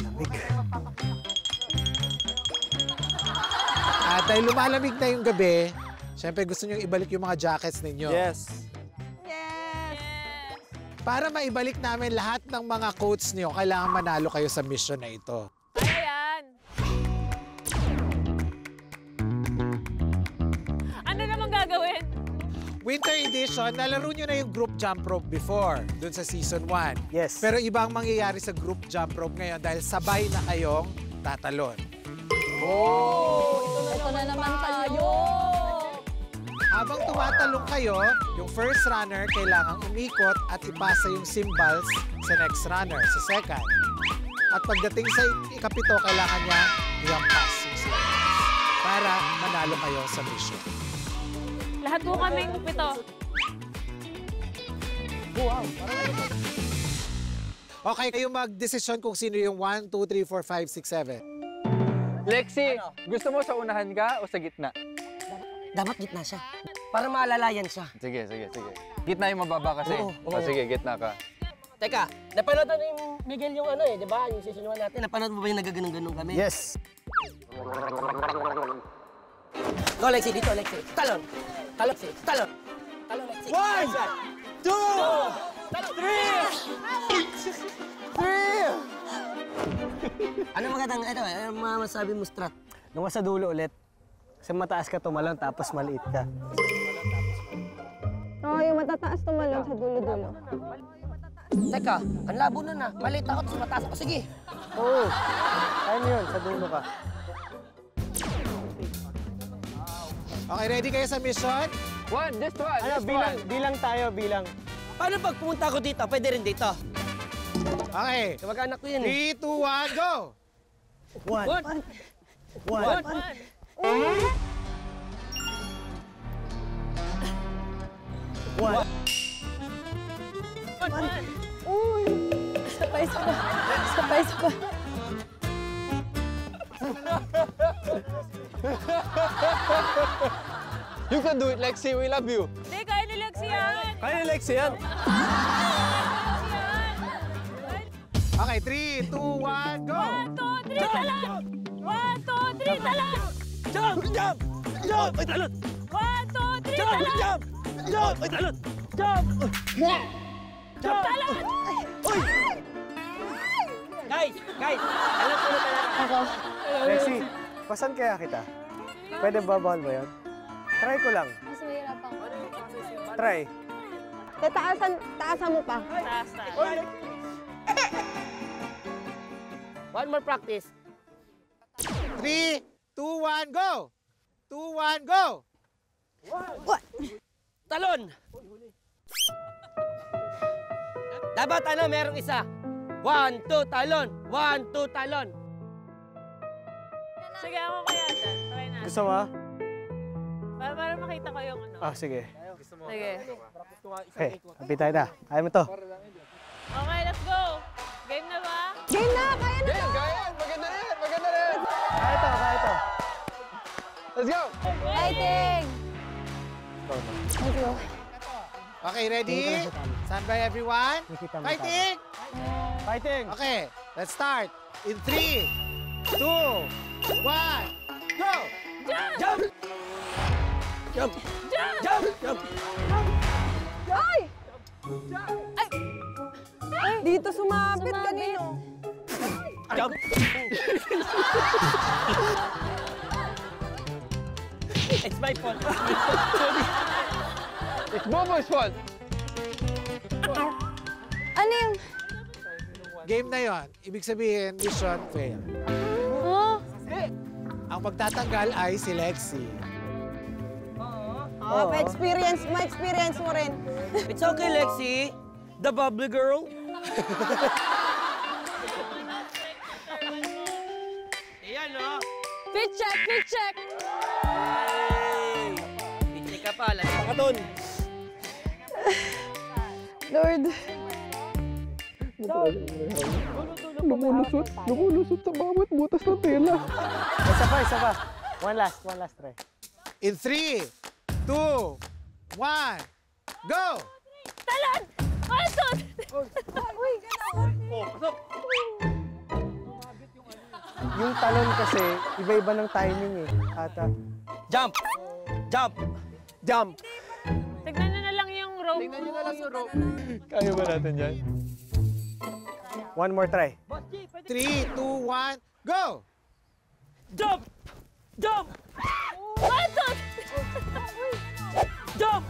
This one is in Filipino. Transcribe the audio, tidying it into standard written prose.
Lamig. At dahil lumalamig na yung gabi, syempre gusto nyo ibalik yung mga jackets ninyo. Yes. Para maibalik namin lahat ng mga coats niyo, kailangan manalo kayo sa mission na ito. Ayan. Ano naman gagawin? Winter edition, nalaro nyo na yung group jump rope before, dun sa season 1. Yes. Pero iba ang mangyayari sa group jump rope ngayon dahil sabay na kayong tatalon. Ito na naman tayo. Habang tumatalong kayo, yung first runner kailangang umikot at ipasa yung cymbals sa next runner, sa second. At pagdating sa ikapito, kailangan niya i-pass yung cymbals para manalo kayo sa mission. Lahat po kaming pito. Okay, kayo mag-desisyon kung sino yung 1, 2, 3, 4, 5, 6, 7. Lexi, gusto mo sa unahan ka o sa gitna? Dapat gitna siya. Para maalalayan siya. Sige. Gitna yung mababa kasi. Oo. Sige, gitna ka. Teka, napanood na yung Miguel yung ano di ba? Yung season 1 natin. Napanood mo ba yung nagaganong-ganong kami? Yes. Go, Lexi. Dito, Lexi. Talon. Lexi. Talon, Lexi. 1, 2, 3. Ano magandang, ano masasabi mo, Strat? Nung sa dulo ulit. Kasi mataas ka tumalon tapos maliit ka. Oo, yung matataas tumalon sa dulo-dulo. Teka, ang labo na. Maliit ako, tapos mataas ako. Sige. Oo. Ayun yun, sa dulo ka. Okay, ready kayo sa mission? Just one. Ano, bilang tayo. Paano pag pumunta ako dito? Pwede rin dito. Okay. Kamag-anak ko yun 3, 2, 1, go! 1. Uy! Sabay. You can do it, Lexi. We love you. Hindi, kaya ni Lexi yan. Kaya ni Lexi yan. Okay, 3, 2, 1, go! 1, 2, 3, talon! 1, 2, 3, talon! Jump! Ay, talon! 1, 2, 3, talon! Ay, talon! Jump! Talon! Guys! Alam ko na talaga. Ako. Lexi, pasan kaya kita? Pwede babawal ba yun? Try ko lang. Mas mahirap ako. Try. Taasan mo pa. Taas. One more practice. 3, 2, 1, go! 2, 1, go! Talon! Dapat merong isa. 1, 2, talon. 1, 2, talon. Sige, ako kaya dyan. Try natin. Gusto mo? Para makita ko yung ano. Sige. Sige. Okay, kapit tayo na. Kaya mo to. Okay, let's go. Game na ba? Game na! Kaya na! Kaya! Maganda rin! Kaya to. Let's go! Fighting! Let's go. Okay, ready? Stand by everyone. Fighting! Fighting! Okay, let's start. In 3, 2, 1, go! Jump! Ay! Ay! Dito sumabit kanino. Jump! It's my fault. It's Bobo's fault. Ano yung... Game na yon. Ibig sabihin, mission fail. Huh? Ang magtatanggal ay si Lexi. Ma-experience mo rin. It's okay, Lexi. The bubbly girl. Ayan, no? Fit check! Hey! Pichi ka pa. Lagi pa ka dun. Lord. Lumulusot sa bawat butas ng tela. Isa pa. One last try. In 3, 2, 1, go! Talon! 1, 2, Uy, gano'n. Yung talon kasi, iba-iba ng timing eh. Ata. Jump! Jump! Jump! Tignan nyo na lang yung rope. Tingnan nyo na lang yung rope. Kaya ba natin yan? One more try. 3, 2, 1, go! Jump! Jump! What? Jump!